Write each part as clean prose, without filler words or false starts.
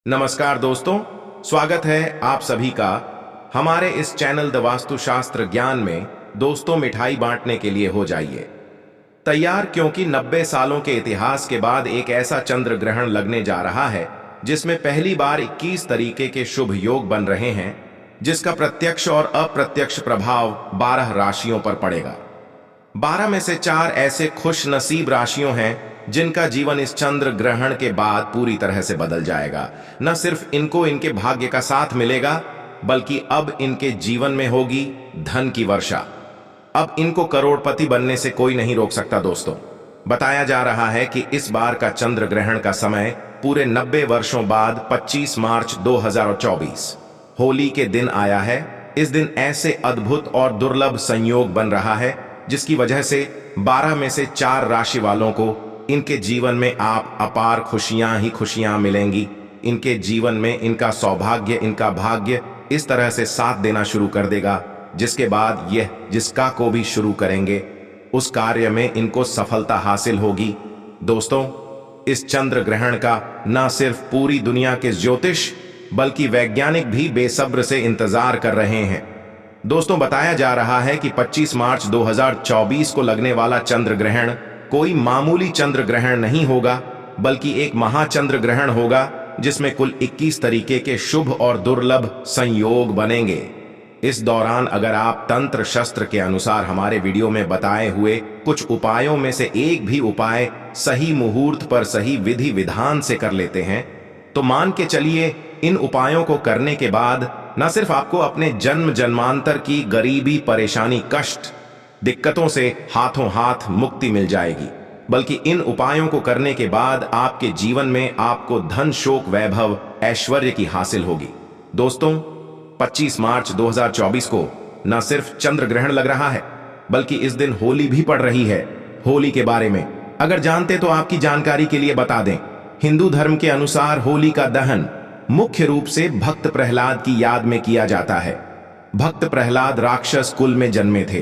नमस्कार दोस्तों, स्वागत है आप सभी का हमारे इस चैनल द वास्तुशास्त्र ज्ञान में। दोस्तों, मिठाई बांटने के लिए हो जाइए तैयार, क्योंकि 90 सालों के इतिहास के बाद एक ऐसा चंद्र ग्रहण लगने जा रहा है जिसमें पहली बार 21 तरीके के शुभ योग बन रहे हैं, जिसका प्रत्यक्ष और अप्रत्यक्ष प्रभाव 12 राशियों पर पड़ेगा। 12 में से 4 ऐसे खुश नसीब राशियों हैं जिनका जीवन इस चंद्र ग्रहण के बाद पूरी तरह से बदल जाएगा। न सिर्फ इनको इनके भाग्य का साथ मिलेगा, बल्कि अब इनके जीवन में होगी धन की वर्षा। अब इनको करोड़पति बनने से कोई नहीं रोक सकता। दोस्तों, बताया जा रहा है कि इस बार का चंद्र ग्रहण का समय पूरे 90 वर्षों बाद 25 मार्च 2024 होली के दिन आया है। इस दिन ऐसे अद्भुत और दुर्लभ संयोग बन रहा है जिसकी वजह से 12 में से 4 राशि वालों को इनके जीवन में आप अपार खुशियां ही खुशियां मिलेंगी। इनके जीवन में इनका सौभाग्य, इनका भाग्य इस तरह से साथ देना शुरू कर देगा, जिसके बाद यह जिसका को भी शुरू करेंगे उस कार्य में इनको सफलता हासिल होगी। दोस्तों, इस चंद्र ग्रहण का न सिर्फ पूरी दुनिया के ज्योतिष बल्कि वैज्ञानिक भी बेसब्र से इंतजार कर रहे हैं। दोस्तों, बताया जा रहा है कि 25 मार्च 2024 को लगने वाला चंद्र ग्रहण कोई मामूली चंद्र ग्रहण नहीं होगा, बल्कि एक महाचंद्र ग्रहण होगा जिसमें कुल 21 तरीके के शुभ और दुर्लभ संयोग बनेंगे। इस दौरान अगर आप तंत्र शस्त्र के अनुसार हमारे वीडियो में बताए हुए कुछ उपायों में से एक भी उपाय सही मुहूर्त पर सही विधि विधान से कर लेते हैं, तो मान के चलिए इन उपायों को करने के बाद न सिर्फ आपको अपने जन्म जन्मांतर की गरीबी, परेशानी, कष्ट, दिक्कतों से हाथों हाथ मुक्ति मिल जाएगी, बल्कि इन उपायों को करने के बाद आपके जीवन में आपको धन, शोक, वैभव, ऐश्वर्य की हासिल होगी। दोस्तों, 25 मार्च 2024 को न सिर्फ चंद्र ग्रहण लग रहा है, बल्कि इस दिन होली भी पड़ रही है। होली के बारे में अगर जानते तो आपकी जानकारी के लिए बता दें। हिंदू धर्म के अनुसार होली का दहन मुख्य रूप से भक्त प्रहलाद की याद में किया जाता है। भक्त प्रहलाद राक्षस कुल में जन्मे थे,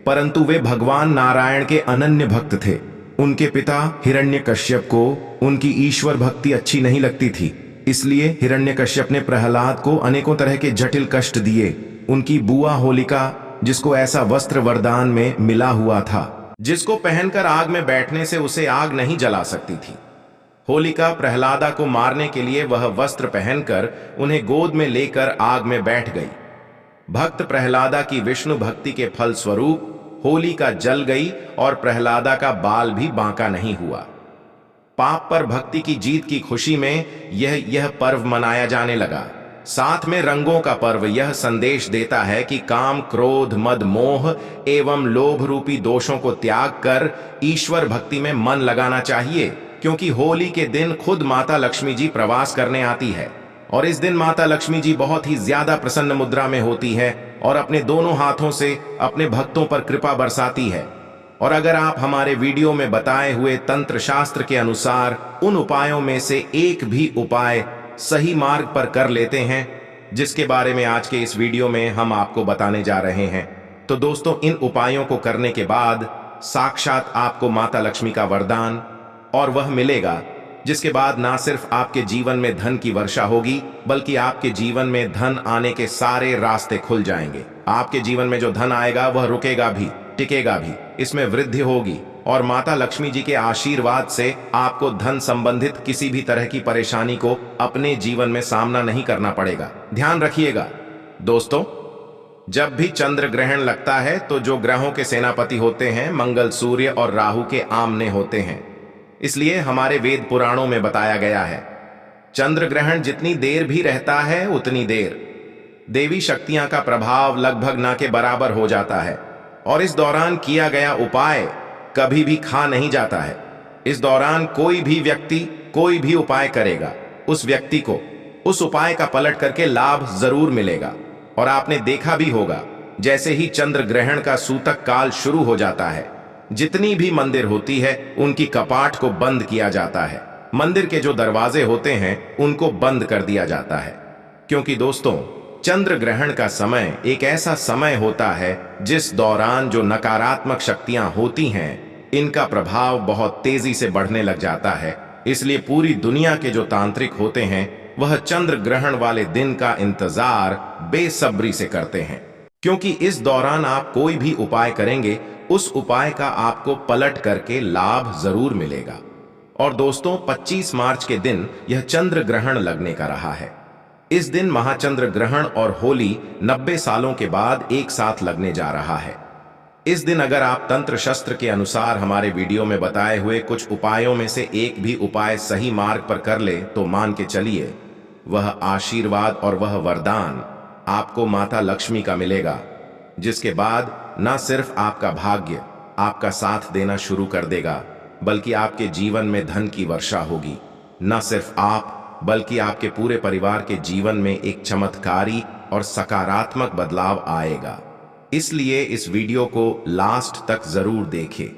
परंतु वे भगवान नारायण के अनन्य भक्त थे। उनके पिता हिरण्यकश्यप को उनकी ईश्वर भक्ति अच्छी नहीं लगती थी, इसलिए हिरण्यकश्यप ने प्रहलाद को अनेकों तरह के जटिल कष्ट दिए। उनकी बुआ होलिका, जिसको ऐसा वस्त्र वरदान में मिला हुआ था जिसको पहनकर आग में बैठने से उसे आग नहीं जला सकती थी, होलिका प्रहलादा को मारने के लिए वह वस्त्र पहनकर उन्हें गोद में लेकर आग में बैठ गई। भक्त प्रहलादा की विष्णु भक्ति के फल स्वरूप होलिका जल गई और प्रहलादा का बाल भी बांका नहीं हुआ। पाप पर भक्ति की जीत की खुशी में यह पर्व मनाया जाने लगा। साथ में रंगों का पर्व यह संदेश देता है कि काम, क्रोध, मद, मोह एवं लोभ रूपी दोषों को त्याग कर ईश्वर भक्ति में मन लगाना चाहिए, क्योंकि होली के दिन खुद माता लक्ष्मी जी प्रवास करने आती है और इस दिन माता लक्ष्मी जी बहुत ही ज्यादा प्रसन्न मुद्रा में होती है और अपने दोनों हाथों से अपने भक्तों पर कृपा बरसाती है। और अगर आप हमारे वीडियो में बताए हुए तंत्र शास्त्र के अनुसार उन उपायों में से एक भी उपाय सही मार्ग पर कर लेते हैं, जिसके बारे में आज के इस वीडियो में हम आपको बताने जा रहे हैं, तो दोस्तों, इन उपायों को करने के बाद साक्षात आपको माता लक्ष्मी का वरदान और वह मिलेगा, जिसके बाद ना सिर्फ आपके जीवन में धन की वर्षा होगी, बल्कि आपके जीवन में धन आने के सारे रास्ते खुल जाएंगे। आपके जीवन में जो धन आएगा वह रुकेगा भी, टिकेगा भी, इसमें वृद्धि होगी और माता लक्ष्मी जी के आशीर्वाद से आपको धन संबंधित किसी भी तरह की परेशानी को अपने जीवन में सामना नहीं करना पड़ेगा। ध्यान रखिएगा दोस्तों, जब भी चंद्र ग्रहण लगता है तो जो ग्रहों के सेनापति होते हैं मंगल, सूर्य और राहु के आमने होते हैं, इसलिए हमारे वेद पुराणों में बताया गया है चंद्र ग्रहण जितनी देर भी रहता है उतनी देर देवी शक्तियां का प्रभाव लगभग ना के बराबर हो जाता है और इस दौरान किया गया उपाय कभी भी खा नहीं जाता है। इस दौरान कोई भी व्यक्ति कोई भी उपाय करेगा, उस व्यक्ति को उस उपाय का पलट करके लाभ जरूर मिलेगा। और आपने देखा भी होगा, जैसे ही चंद्र ग्रहण का सूतक काल शुरू हो जाता है, जितनी भी मंदिर होती है उनकी कपाट को बंद किया जाता है, मंदिर के जो दरवाजे होते हैं उनको बंद कर दिया जाता है, क्योंकि दोस्तों, चंद्र ग्रहण का समय एक ऐसा समय होता है जिस दौरान जो नकारात्मक शक्तियां होती हैं इनका प्रभाव बहुत तेजी से बढ़ने लग जाता है। इसलिए पूरी दुनिया के जो तांत्रिक होते हैं वह चंद्र ग्रहण वाले दिन का इंतजार बेसब्री से करते हैं, क्योंकि इस दौरान आप कोई भी उपाय करेंगे उस उपाय का आपको पलट करके लाभ जरूर मिलेगा। और दोस्तों 25 मार्च के दिन यह चंद्र ग्रहण लगने का रहा है। इस दिन महाचंद्र ग्रहण और होली 90 सालों के बाद एक साथ लगने जा रहा है। इस दिन अगर आप तंत्र शस्त्र के अनुसार हमारे वीडियो में बताए हुए कुछ उपायों में से एक भी उपाय सही मार्ग पर कर ले तो मान के चलिए वह आशीर्वाद और वह वरदान आपको माता लक्ष्मी का मिलेगा, जिसके बाद न सिर्फ आपका भाग्य आपका साथ देना शुरू कर देगा, बल्कि आपके जीवन में धन की वर्षा होगी। न सिर्फ आप बल्कि आपके पूरे परिवार के जीवन में एक चमत्कारी और सकारात्मक बदलाव आएगा। इसलिए इस वीडियो को लास्ट तक जरूर देखें।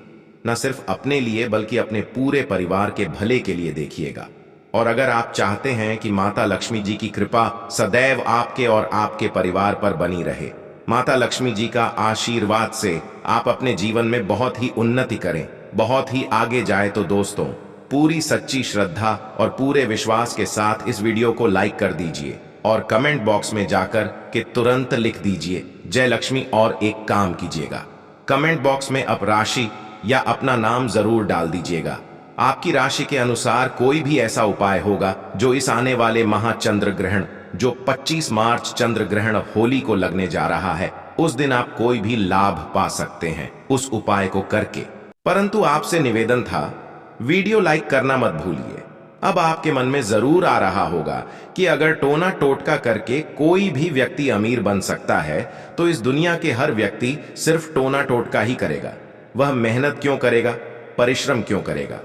न सिर्फ अपने लिए बल्कि अपने पूरे परिवार के भले के लिए देखिएगा। और अगर आप चाहते हैं कि माता लक्ष्मी जी की कृपा सदैव आपके और आपके परिवार पर बनी रहे, माता लक्ष्मी जी का आशीर्वाद से आप अपने जीवन में बहुत ही उन्नति करें, बहुत ही आगे जाए, तो दोस्तों पूरी सच्ची श्रद्धा और पूरे विश्वास के साथ इस वीडियो को लाइक कर दीजिए और कमेंट बॉक्स में जाकर के तुरंत लिख दीजिए जय लक्ष्मी। और एक काम कीजिएगा, कमेंट बॉक्स में अब राशि या अपना नाम जरूर डाल दीजिएगा। आपकी राशि के अनुसार कोई भी ऐसा उपाय होगा जो इस आने वाले महाचंद्र ग्रहण जो 25 मार्च चंद्र ग्रहण होली को लगने जा रहा है, उस दिन आप कोई भी लाभ पा सकते हैं उस उपाय को करके। परंतु आपसे निवेदन था, वीडियो लाइक करना मत भूलिए। अब आपके मन में जरूर आ रहा होगा कि अगर टोना टोटका करके कोई भी व्यक्ति अमीर बन सकता है तो इस दुनिया के हर व्यक्ति सिर्फ टोना टोटका ही करेगा, वह मेहनत क्यों करेगा, परिश्रम क्यों करेगा।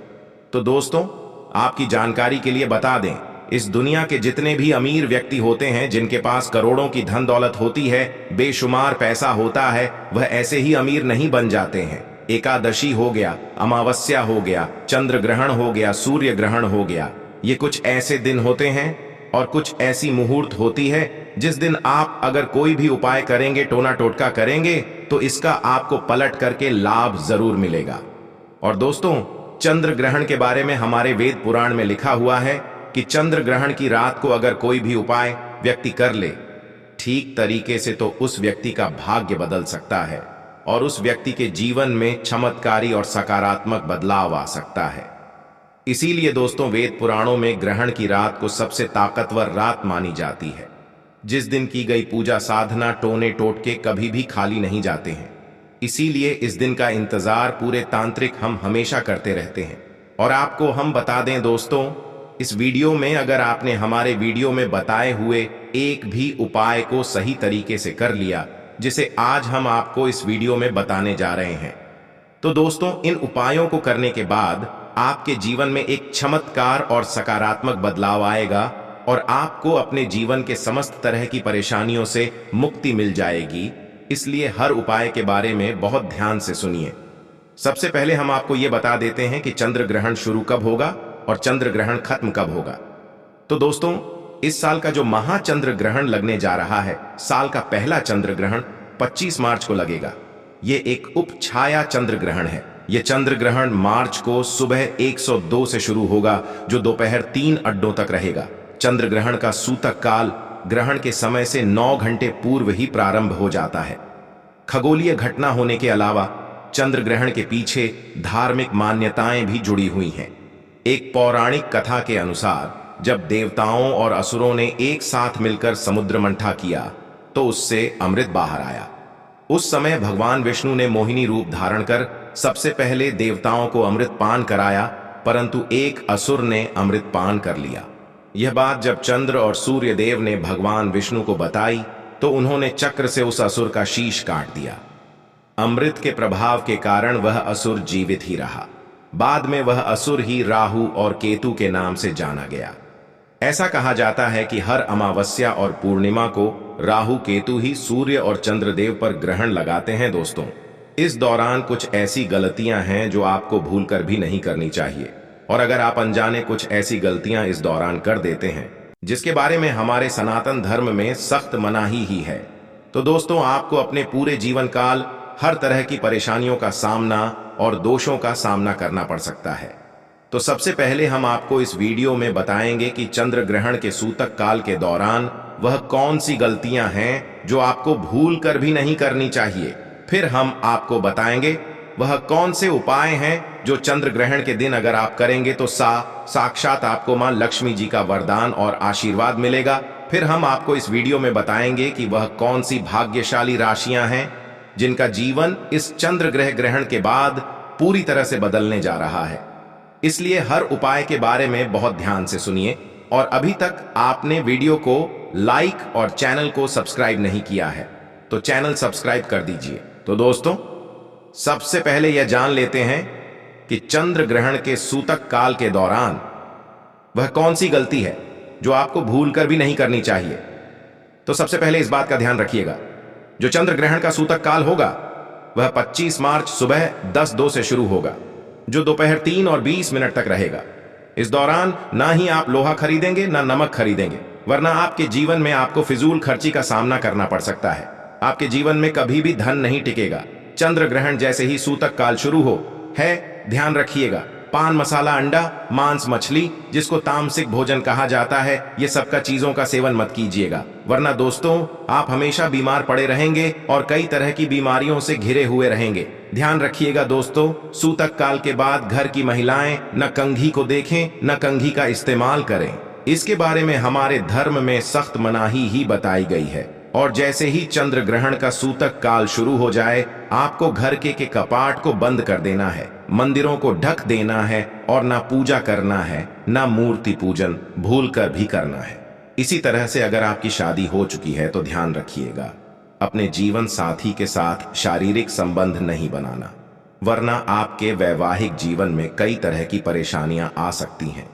तो दोस्तों आपकी जानकारी के लिए बता दें, इस दुनिया के जितने भी अमीर व्यक्ति होते हैं, जिनके पास करोड़ों की धन दौलत होती है, बेशुमार पैसा होता है, वह ऐसे ही अमीर नहीं बन जाते हैं। एकादशी हो गया, अमावस्या हो गया, चंद्र ग्रहण हो गया, सूर्य ग्रहण हो गया, ये कुछ ऐसे दिन होते हैं और कुछ ऐसी मुहूर्त होती है जिस दिन आप अगर कोई भी उपाय करेंगे, टोना टोटका करेंगे, तो इसका आपको पलट करके लाभ जरूर मिलेगा। और दोस्तों चंद्र ग्रहण के बारे में हमारे वेद पुराण में लिखा हुआ है कि चंद्र ग्रहण की रात को अगर कोई भी उपाय व्यक्ति कर ले ठीक तरीके से तो उस व्यक्ति का भाग्य बदल सकता है और उस व्यक्ति के जीवन में चमत्कारी और सकारात्मक बदलाव आ सकता है। इसीलिए दोस्तों वेद पुराणों में ग्रहण की रात को सबसे ताकतवर रात मानी जाती है। जिस दिन की गई पूजा साधना टोने टोटके कभी भी खाली नहीं जाते हैं। इसीलिए इस दिन का इंतजार पूरे तांत्रिक हम हमेशा करते रहते हैं। और आपको हम बता दें दोस्तों, इस वीडियो में अगर आपने हमारे वीडियो में बताए हुए एक भी उपाय को सही तरीके से कर लिया, जिसे आज हम आपको इस वीडियो में बताने जा रहे हैं, तो दोस्तों इन उपायों को करने के बाद आपके जीवन में एक चमत्कार और सकारात्मक बदलाव आएगा और आपको अपने जीवन के समस्त तरह की परेशानियों से मुक्ति मिल जाएगी। इसलिए हर उपाय के बारे में बहुत ध्यान से सुनिए। सबसे पहले हम आपको यह बता देते हैं कि चंद्र ग्रहण शुरू कब होगा और चंद्र ग्रहण खत्म कब होगा। तो दोस्तों इस साल का जो महाचंद्र ग्रहण लगने जा रहा है, साल का पहला चंद्र ग्रहण 25 मार्च को लगेगा। ये एक उपछाया चंद्र ग्रहण है। यह चंद्र ग्रहण मार्च को सुबह 102 से शुरू होगा, जो दोपहर 3 अड्डों तक रहेगा। चंद्र ग्रहण का सूतक काल ग्रहण के समय से 9 घंटे पूर्व ही प्रारंभ हो जाता है। खगोलीय घटना होने के अलावा चंद्र ग्रहण के पीछे धार्मिक मान्यताएं भी जुड़ी हुई हैं। एक पौराणिक कथा के अनुसार जब देवताओं और असुरों ने एक साथ मिलकर समुद्र मंथा किया तो उससे अमृत बाहर आया। उस समय भगवान विष्णु ने मोहिनी रूप धारण कर सबसे पहले देवताओं को अमृत पान कराया, परंतु एक असुर ने अमृत पान कर लिया। यह बात जब चंद्र और सूर्य देव ने भगवान विष्णु को बताई तो उन्होंने चक्र से उस असुर का शीश काट दिया। अमृत के प्रभाव के कारण वह असुर जीवित ही रहा। बाद में वह असुर ही राहु और केतु के नाम से जाना गया। ऐसा कहा जाता है कि हर अमावस्या और पूर्णिमा को राहु केतु ही सूर्य और चंद्रदेव पर ग्रहण लगाते हैं। दोस्तों इस दौरान कुछ ऐसी गलतियां हैं जो आपको भूलकर भी नहीं करनी चाहिए, और अगर आप अनजाने कुछ ऐसी गलतियां इस दौरान कर देते हैं जिसके बारे में हमारे सनातन धर्म में सख्त मनाही ही है, तो दोस्तों आपको अपने पूरे जीवन काल हर तरह की परेशानियों का सामना और दोषों का सामना करना पड़ सकता है। तो सबसे पहले हम आपको इस वीडियो में बताएंगे कि चंद्र ग्रहण के सूतक काल के दौरान वह कौन सी गलतियां हैं जो आपको भूल कर भी नहीं करनी चाहिए। फिर हम आपको बताएंगे वह कौन से उपाय हैं जो चंद्र ग्रहण के दिन अगर आप करेंगे तो साक्षात आपको मां लक्ष्मी जी का वरदान और आशीर्वाद मिलेगा। फिर हम आपको इस वीडियो में बताएंगे कि वह कौन सी भाग्यशाली राशियां हैं जिनका जीवन इस चंद्र ग्रहण के बाद पूरी तरह से बदलने जा रहा है। इसलिए हर उपाय के बारे में बहुत ध्यान से सुनिए। और अभी तक आपने वीडियो को लाइक और चैनल को सब्सक्राइब नहीं किया है तो चैनल सब्सक्राइब कर दीजिए। तो दोस्तों, सबसे पहले यह जान लेते हैं कि चंद्र ग्रहण के सूतक काल के दौरान वह कौन सी गलती है जो आपको भूल कर भी नहीं करनी चाहिए। तो सबसे पहले इस बात का ध्यान रखिएगा, जो चंद्र ग्रहण का सूतक काल होगा वह 25 मार्च सुबह 10:02 से शुरू होगा, जो दोपहर 3:20 तक रहेगा। इस दौरान ना ही आप लोहा खरीदेंगे ना नमक खरीदेंगे, वरना आपके जीवन में आपको फिजूल खर्ची का सामना करना पड़ सकता है। आपके जीवन में कभी भी धन नहीं टिकेगा। चंद्र ग्रहण जैसे ही सूतक काल शुरू हो है, ध्यान रखिएगा, पान मसाला, अंडा, मांस, मछली, जिसको तामसिक भोजन कहा जाता है, ये सबका चीजों का सेवन मत कीजिएगा, वरना दोस्तों आप हमेशा बीमार पड़े रहेंगे और कई तरह की बीमारियों से घिरे हुए रहेंगे। ध्यान रखिएगा दोस्तों, सूतक काल के बाद घर की महिलाएं न कंघी को देखें न कंघी का इस्तेमाल करें। इसके बारे में हमारे धर्म में सख्त मनाही ही बताई गई है। और जैसे ही चंद्र ग्रहण का सूतक काल शुरू हो जाए, आपको घर के कपाट को बंद कर देना है, मंदिरों को ढक देना है और ना पूजा करना है, ना मूर्ति पूजन भूल कर भी करना है। इसी तरह से अगर आपकी शादी हो चुकी है तो ध्यान रखिएगा, अपने जीवन साथी के साथ शारीरिक संबंध नहीं बनाना, वरना आपके वैवाहिक जीवन में कई तरह की परेशानियां आ सकती हैं।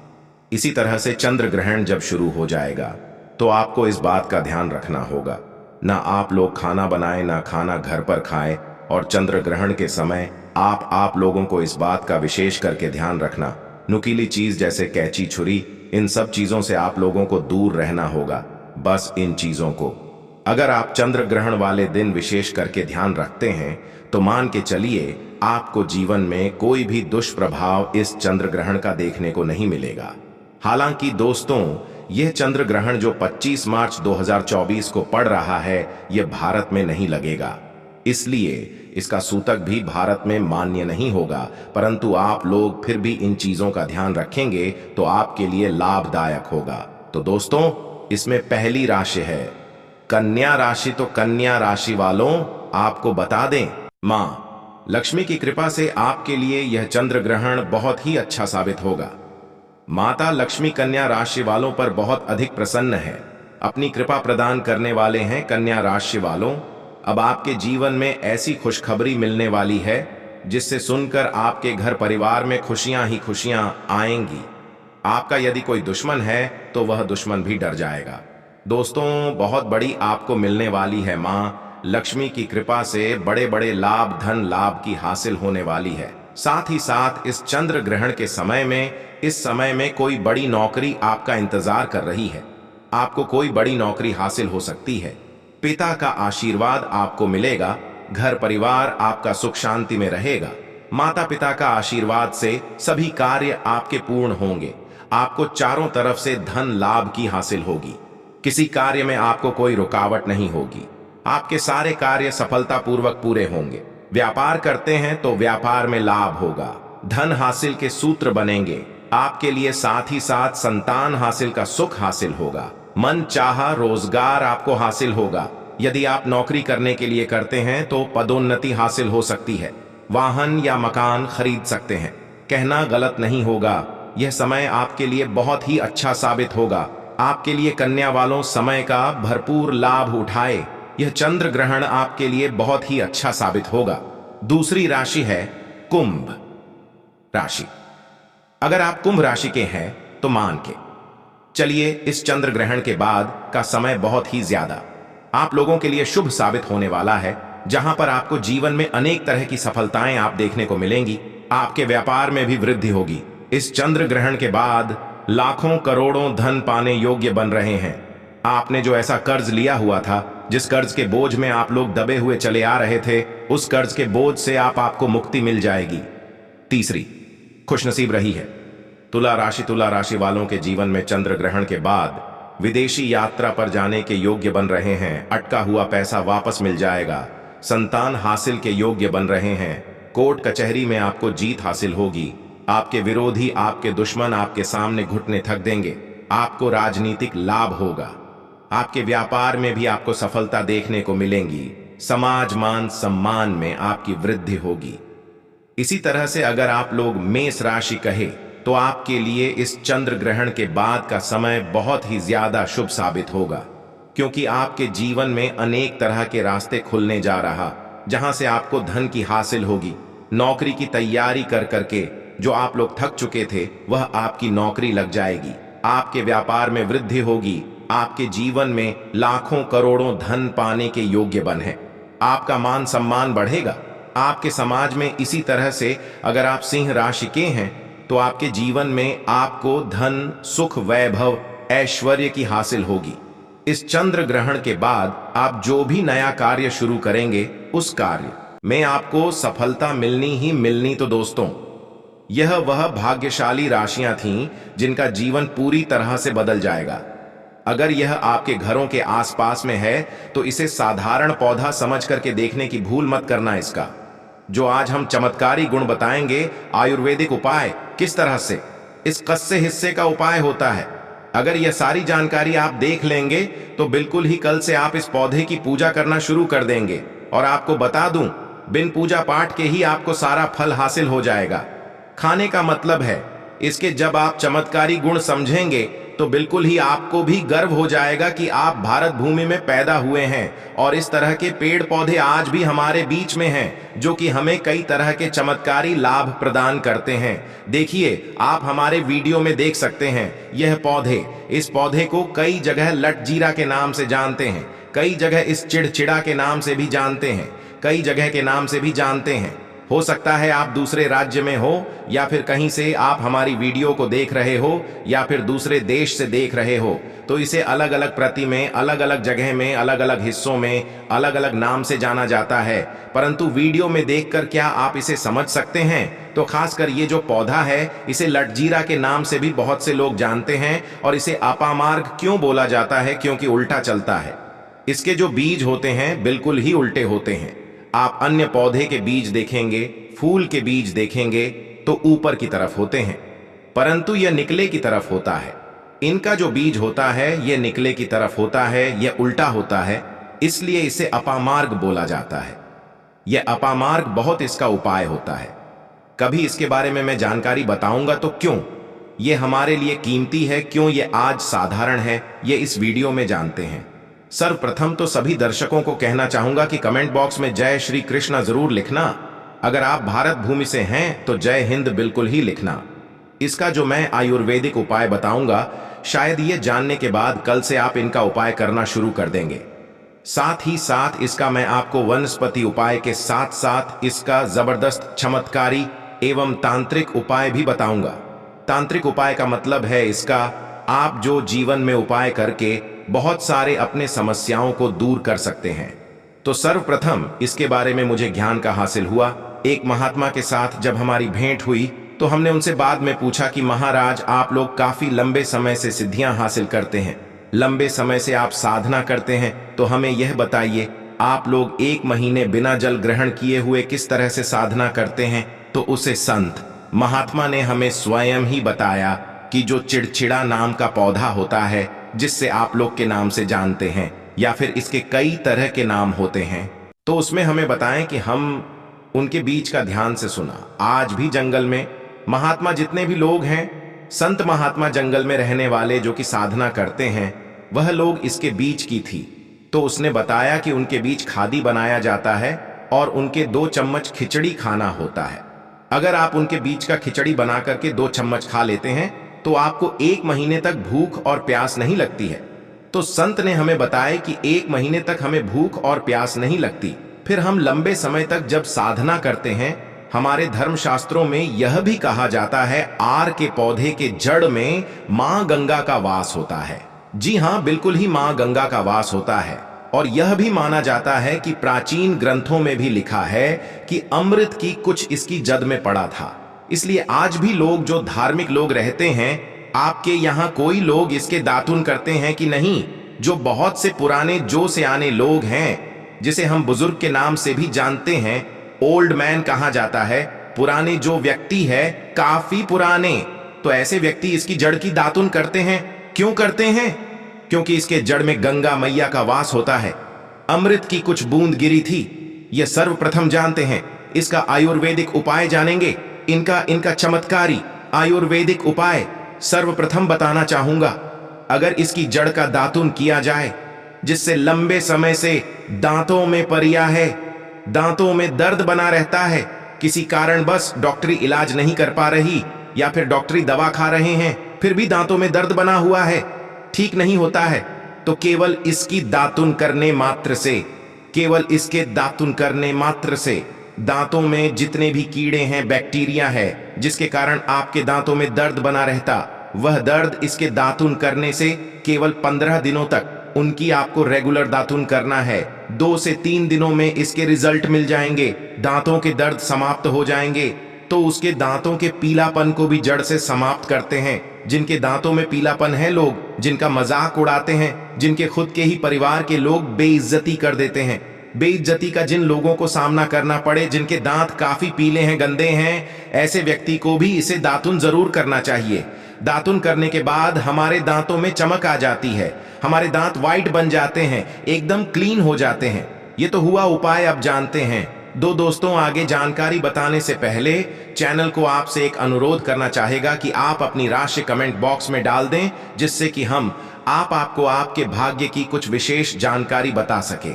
इसी तरह से चंद्र ग्रहण जब शुरू हो जाएगा तो आपको इस बात का ध्यान रखना होगा, ना आप लोग खाना बनाएं ना खाना घर पर खाएं। और चंद्र ग्रहण के समय आप लोगों को इस बात का विशेष करके ध्यान रखना, नुकीली चीज जैसे कैंची, छुरी, इन सब चीजों से आप लोगों को दूर रहना होगा। बस इन चीजों को अगर आप चंद्र ग्रहण वाले दिन विशेष करके ध्यान रखते हैं तो मान के चलिए आपको जीवन में कोई भी दुष्प्रभाव इस चंद्र ग्रहण का देखने को नहीं मिलेगा। हालांकि दोस्तों, यह चंद्र ग्रहण जो 25 मार्च 2024 को पड़ रहा है, यह भारत में नहीं लगेगा, इसलिए इसका सूतक भी भारत में मान्य नहीं होगा। परंतु आप लोग फिर भी इन चीजों का ध्यान रखेंगे तो आपके लिए लाभदायक होगा। तो दोस्तों, इसमें पहली राशि है कन्या राशि। तो कन्या राशि वालों, आपको बता दें, मां लक्ष्मी की कृपा से आपके लिए यह चंद्र ग्रहण बहुत ही अच्छा साबित होगा। माता लक्ष्मी कन्या राशि वालों पर बहुत अधिक प्रसन्न है, अपनी कृपा प्रदान करने वाले हैं। कन्या राशि वालों, अब आपके जीवन में ऐसी खुशखबरी मिलने वाली है जिससे सुनकर आपके घर परिवार में खुशियां ही खुशियां आएंगी। आपका यदि कोई दुश्मन है तो वह दुश्मन भी डर जाएगा। दोस्तों, बहुत बड़ी आपको मिलने वाली है मां लक्ष्मी की कृपा से बड़े बड़े लाभ, धन लाभ की हासिल होने वाली है। साथ ही साथ इस चंद्र ग्रहण के समय में, इस समय में कोई बड़ी नौकरी आपका इंतजार कर रही है। आपको कोई बड़ी नौकरी हासिल हो सकती है। पिता का आशीर्वाद आपको मिलेगा। घर परिवार आपका सुख शांति में रहेगा। माता पिता का आशीर्वाद से सभी कार्य आपके पूर्ण होंगे। आपको चारों तरफ से धन लाभ की हासिल होगी। किसी कार्य में आपको कोई रुकावट नहीं होगी। आपके सारे कार्य सफलतापूर्वक पूरे होंगे। व्यापार करते हैं तो व्यापार में लाभ होगा। धन हासिल के सूत्र बनेंगे आपके लिए। साथ ही साथ संतान हासिल का सुख हासिल होगा। मन चाहा रोजगार आपको हासिल होगा। यदि आप नौकरी करने के लिए करते हैं तो पदोन्नति हासिल हो सकती है। वाहन या मकान खरीद सकते हैं। कहना गलत नहीं होगा, यह समय आपके लिए बहुत ही अच्छा साबित होगा। आपके लिए कन्या वालों, समय का भरपूर लाभ उठाए। यह चंद्र ग्रहण आपके लिए बहुत ही अच्छा साबित होगा। दूसरी राशि है कुंभ राशि। अगर आप कुंभ राशि के हैं तो मान के चलिए, इस चंद्र ग्रहण के बाद का समय बहुत ही ज्यादा आप लोगों के लिए शुभ साबित होने वाला है, जहां पर आपको जीवन में अनेक तरह की सफलताएं आप देखने को मिलेंगी। आपके व्यापार में भी वृद्धि होगी। इस चंद्र ग्रहण के बाद लाखों करोड़ों धन पाने योग्य बन रहे हैं। आपने जो ऐसा कर्ज लिया हुआ था, जिस कर्ज के बोझ में आप लोग दबे हुए चले आ रहे थे, उस कर्ज के बोझ से आपको मुक्ति मिल जाएगी। तीसरी खुशनसीब रही है तुला राशि वालों के जीवन में चंद्र ग्रहण के बाद विदेशी यात्रा पर जाने के योग्य बन रहे हैं। अटका हुआ पैसा वापस मिल जाएगा। संतान हासिल के योग्य बन रहे हैं। कोर्ट कचहरी में आपको जीत हासिल होगी। आपके विरोधी, आपके दुश्मन आपके सामने घुटने थक देंगे। आपको राजनीतिक लाभ होगा। आपके व्यापार में भी आपको सफलता देखने को मिलेंगी। समाज मान सम्मान में आपकी वृद्धि होगी। इसी तरह से अगर आप लोग मेष राशि कहे तो आपके लिए इस चंद्र ग्रहण के बाद का समय बहुत ही ज्यादा शुभ साबित होगा, क्योंकि आपके जीवन में अनेक तरह के रास्ते खुलने जा रहा, जहां से आपको धन की हासिल होगी। नौकरी की तैयारी कर करके जो आप लोग थक चुके थे, वह आपकी नौकरी लग जाएगी। आपके व्यापार में वृद्धि होगी। आपके जीवन में लाखों करोड़ों धन पाने के योग्य बन है। आपका मान सम्मान बढ़ेगा। आपके समाज में इसी तरह से अगर आप सिंह राशि के हैं तो आपके जीवन में आपको धन, सुख, वैभव, ऐश्वर्य की हासिल होगी। इस चंद्र ग्रहण के बाद आप जो भी नया कार्य शुरू करेंगे, उस कार्य में आपको सफलता मिलनी ही मिलनी। तो दोस्तों, यह वह भाग्यशाली राशियां थीं जिनका जीवन पूरी तरह से बदल जाएगा। अगर यह आपके घरों के आसपास में है तो इसे साधारण पौधा समझ करके देखने की भूल मत करना। इसका जो आज हम चमत्कारी गुण बताएंगे, आयुर्वेदिक उपाय किस तरह से इस कस्से हिस्से का उपाय होता है, अगर यह सारी जानकारी आप देख लेंगे तो बिल्कुल ही कल से आप इस पौधे की पूजा करना शुरू कर देंगे। और आपको बता दूं, बिन पूजा पाठ के ही आपको सारा फल हासिल हो जाएगा। खाने का मतलब है इसके जब आप चमत्कारी गुण समझेंगे तो बिल्कुल ही आपको भी गर्व हो जाएगा कि आप भारत भूमि में पैदा हुए हैं और इस तरह के पेड़ पौधे आज भी हमारे बीच में हैं, जो कि हमें कई तरह के चमत्कारी लाभ प्रदान करते हैं। देखिए, आप हमारे वीडियो में देख सकते हैं यह पौधे। इस पौधे को कई जगह लटजीरा के नाम से जानते हैं, कई जगह इस चिड़चिड़ा के नाम से भी जानते हैं, कई जगह के नाम से भी जानते हैं। हो सकता है आप दूसरे राज्य में हो या फिर कहीं से आप हमारी वीडियो को देख रहे हो या फिर दूसरे देश से देख रहे हो, तो इसे अलग अलग प्रति में, अलग अलग जगह में, अलग अलग हिस्सों में अलग अलग नाम से जाना जाता है। परंतु वीडियो में देखकर क्या आप इसे समझ सकते हैं? तो खासकर ये जो पौधा है, इसे लटजीरा के नाम से भी बहुत से लोग जानते हैं। और इसे अपामार्ग क्यों बोला जाता है? क्योंकि उल्टा चलता है। इसके जो बीज होते हैं बिल्कुल ही उल्टे होते हैं। आप अन्य पौधे के बीज देखेंगे, फूल के बीज देखेंगे तो ऊपर की तरफ होते हैं, परंतु यह निकले की तरफ होता है। इनका जो बीज होता है यह निकले की तरफ होता है, यह उल्टा होता है, इसलिए इसे अपामार्ग बोला जाता है। यह अपामार्ग बहुत इसका उपाय होता है। कभी इसके बारे में मैं जानकारी बताऊंगा। तो क्यों यह हमारे लिए कीमती है, क्यों यह आज साधारण है, यह इस वीडियो में जानते हैं। सर्वप्रथम तो सभी दर्शकों को कहना चाहूंगा कि कमेंट बॉक्स में जय श्री कृष्णा जरूर लिखना। अगर आप भारत भूमि से हैं तो जय हिंद बिल्कुल ही लिखना। इसका जो मैं आयुर्वेदिक उपाय बताऊंगा, शायद ये जानने के बाद कल से आप इनका उपाय करना शुरू कर देंगे। साथ ही साथ इसका मैं आपको वनस्पति उपाय के साथ साथ इसका जबरदस्त चमत्कारी एवं तांत्रिक उपाय भी बताऊंगा। तांत्रिक उपाय का मतलब है इसका आप जो जीवन में उपाय करके बहुत सारे अपने समस्याओं को दूर कर सकते हैं। तो सर्वप्रथम इसके बारे में मुझे ज्ञान का हासिल हुआ। एक महात्मा के साथ जब हमारी भेंट हुई तो हमने उनसे बाद में पूछा कि महाराज, आप लोग काफी लंबे समय से सिद्धियां हासिल करते हैं, लंबे समय से आप साधना करते हैं, तो हमें यह बताइए आप लोग 1 महीने बिना जल ग्रहण किए हुए किस तरह से साधना करते हैं? तो उसे संत महात्मा ने हमें स्वयं ही बताया कि जो चिड़चिड़ा नाम का पौधा होता है, जिससे आप लोग के नाम से जानते हैं, या फिर इसके कई तरह के नाम होते हैं, तो उसमें हमें बताएं कि हम उनके बीच का ध्यान से सुना। आज भी जंगल में महात्मा जितने भी लोग हैं, संत महात्मा जंगल में रहने वाले जो कि साधना करते हैं, वह लोग इसके बीच की थी। तो उसने बताया कि उनके बीच खादी बनाया जाता है और उनके 2 चम्मच खिचड़ी खाना होता है। अगर आप उनके बीच का खिचड़ी बना करके 2 चम्मच खा लेते हैं तो आपको 1 महीने तक भूख और प्यास नहीं लगती है। तो संत ने हमें बताया कि 1 महीने तक हमें भूख और प्यास नहीं लगती। फिर हम लंबे समय तक जब साधना करते हैं, हमारे धर्मशास्त्रों में यह भी कहा जाता है आर के पौधे के जड़ में मां गंगा का वास होता है। जी हां, बिल्कुल ही मां गंगा का वास होता है। और यह भी माना जाता है कि प्राचीन ग्रंथों में भी लिखा है कि अमृत की कुछ इसकी जद में पड़ा था। इसलिए आज भी लोग जो धार्मिक लोग रहते हैं, आपके यहाँ कोई लोग इसके दातुन करते हैं कि नहीं? जो बहुत से पुराने जो से आने लोग हैं, जिसे हम बुजुर्ग के नाम से भी जानते हैं, ओल्ड मैन कहा जाता है, पुराने जो व्यक्ति है, काफी पुराने, तो ऐसे व्यक्ति इसकी जड़ की दातुन करते हैं। क्यों करते हैं? क्योंकि इसके जड़ में गंगा मैया का वास होता है। अमृत की कुछ बूंद गिरी थी, यह सर्वप्रथम जानते हैं। इसका आयुर्वेदिक उपाय जानेंगे। इनका चमत्कारी आयुर्वेदिक उपाय सर्वप्रथम बताना चाहूंगा। अगर इसकी जड़ का दातुन किया जाए, जिससे लंबे समय से दांतों में परिया है, दांतों में दर्द बना रहता है, किसी कारण बस डॉक्टरी इलाज नहीं कर पा रही, या फिर डॉक्टरी दवा खा रहे हैं फिर भी दांतों में दर्द बना हुआ है, ठीक नहीं होता है, तो केवल इसकी दातुन करने मात्र से, केवल इसके दातुन करने मात्र से दांतों में जितने भी कीड़े हैं, बैक्टीरिया है, जिसके कारण आपके दांतों में दर्द बना रहता, वह दर्द इसके दातुन करने से केवल 15 दिनों तक उनकी आपको रेगुलर दातुन करना है। 2 से 3 दिनों में इसके रिजल्ट मिल जाएंगे, दांतों के दर्द समाप्त हो जाएंगे। तो उसके दांतों के पीलापन को भी जड़ से समाप्त करते हैं। जिनके दांतों में पीलापन है, लोग जिनका मजाक उड़ाते हैं, जिनके खुद के ही परिवार के लोग बेइज्जती कर देते हैं, बेइज्जती का जिन लोगों को सामना करना पड़े, जिनके दांत काफी पीले हैं, गंदे हैं, ऐसे व्यक्ति को भी इसे दातुन जरूर करना चाहिए। दातुन करने के बाद हमारे दांतों में चमक आ जाती है, हमारे दांत वाइट बन जाते हैं, एकदम क्लीन हो जाते हैं। ये तो हुआ उपाय, अब जानते हैं। दोस्तों, आगे जानकारी बताने से पहले चैनल को आपसे एक अनुरोध करना चाहेगा कि आप अपनी राशि कमेंट बॉक्स में डाल दें, जिससे कि हम आपको आपके भाग्य की कुछ विशेष जानकारी बता सके।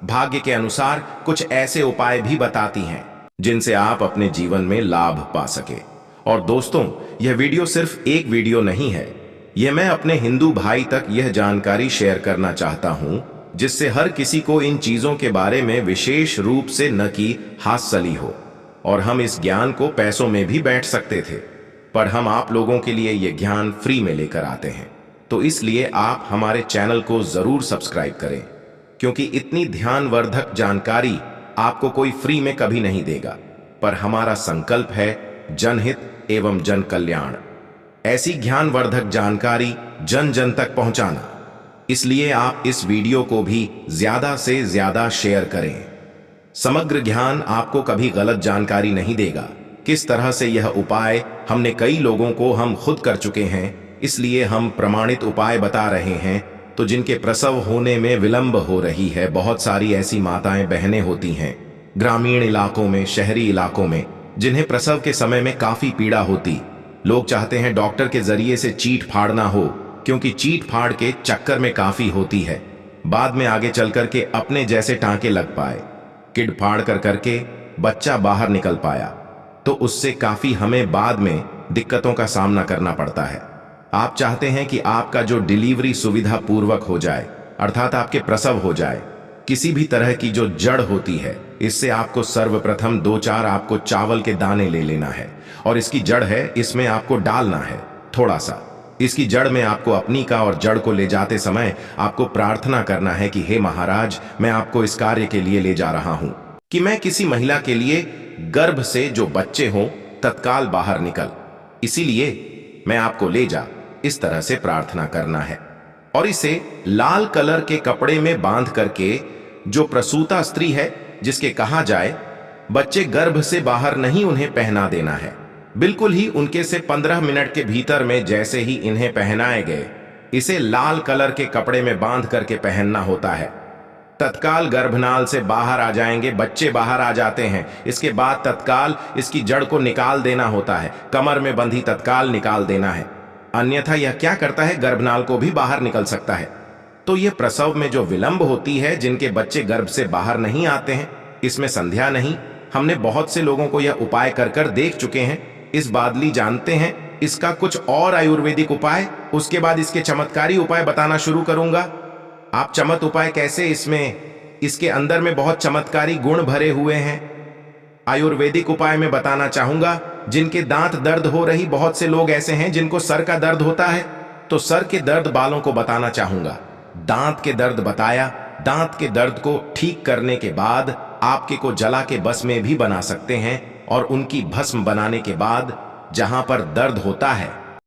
भाग्य के अनुसार कुछ ऐसे उपाय भी बताती हैं जिनसे आप अपने जीवन में लाभ पा सके। और दोस्तों, यह वीडियो सिर्फ एक वीडियो नहीं है, यह मैं अपने हिंदू भाई तक यह जानकारी शेयर करना चाहता हूं, जिससे हर किसी को इन चीजों के बारे में विशेष रूप से न कि हास्यली हो। और हम इस ज्ञान को पैसों में भी बैठ सकते थे, पर हम आप लोगों के लिए यह ज्ञान फ्री में लेकर आते हैं। तो इसलिए आप हमारे चैनल को जरूर सब्सक्राइब करें, क्योंकि इतनी ध्यानवर्धक जानकारी आपको कोई फ्री में कभी नहीं देगा। पर हमारा संकल्प है जनहित एवं जन कल्याण, ऐसी ज्ञानवर्धक जानकारी जन जन तक पहुंचाना। इसलिए आप इस वीडियो को भी ज्यादा से ज्यादा शेयर करें। समग्र ज्ञान आपको कभी गलत जानकारी नहीं देगा। किस तरह से यह उपाय हमने कई लोगों को हम खुद कर चुके हैं, इसलिए हम प्रमाणित उपाय बता रहे हैं। तो जिनके प्रसव होने में विलंब हो रही है, बहुत सारी ऐसी माताएं बहनें होती हैं ग्रामीण इलाकों में, शहरी इलाकों में, जिन्हें प्रसव के समय में काफी पीड़ा होती। लोग चाहते हैं डॉक्टर के जरिए से चीट फाड़ना हो, क्योंकि चीट फाड़ के चक्कर में काफी होती है, बाद में आगे चल करके अपने जैसे टांके लग पाए, किड फाड़ कर करके बच्चा बाहर निकल पाया, तो उससे काफी हमें बाद में दिक्कतों का सामना करना पड़ता है। आप चाहते हैं कि आपका जो डिलीवरी सुविधा पूर्वक हो जाए, अर्थात आपके प्रसव हो जाए। किसी भी तरह की जो जड़ होती है, इससे आपको सर्वप्रथम 2-4 आपको चावल के दाने ले लेना है, और इसकी जड़ है, इसमें आपको डालना है थोड़ा सा। इसकी जड़ में आपको अपनी का, और जड़ को ले जाते समय आपको प्रार्थना करना है कि हे महाराज, मैं आपको इस कार्य के लिए ले जा रहा हूं कि मैं किसी महिला के लिए गर्भ से जो बच्चे हों तत्काल बाहर निकल, इसीलिए मैं आपको ले जा, इस तरह से प्रार्थना करना है। और इसे लाल कलर के कपड़े में बांध करके जो प्रसूता स्त्री है, जिसके कहा जाए बच्चे गर्भ से बाहर नहीं, उन्हें पहना देना है। बिल्कुल ही उनके से 15 मिनट के भीतर में जैसे ही इन्हें पहनाए गए, इसे लाल कलर के कपड़े में बांध करके पहनना होता है। तत्काल गर्भनाल से बाहर आ जाएंगे, बच्चे बाहर आ जाते हैं। इसके बाद तत्काल इसकी जड़ को निकाल देना होता है, कमर में बंधी तत्काल निकाल देना है, अन्यथा यह क्या करता है, गर्भनाल को भी बाहर निकल सकता है। तो यह प्रसव में जो विलंब होती है, जिनके बच्चे गर्भ से बाहर नहीं आते हैं, इसमें संध्या नहीं। हमने बहुत से लोगों को यह उपाय कर कर देख चुके हैं। इस बादली जानते हैं इसका कुछ और आयुर्वेदिक उपाय, उसके बाद इसके चमत्कारी उपाय बताना शुरू करूंगा। आप चमत उपाय कैसे, इसमें इसके अंदर में बहुत चमत्कारी गुण भरे हुए हैं। आयुर्वेदिक उपाय में बताना चाहूंगा। जिनके दांत दर्द हो रही, बहुत से लोग ऐसे हैं जिनको सर का दर्द होता है, तो सर के दर्द बालों को बताना चाहूंगा। दांत के दर्द बताया, दांत के दर्द को ठीक करने के बाद आपके को जला के बस में भी बना सकते हैं, और उनकी भस्म बनाने के बाद जहां पर दर्द होता है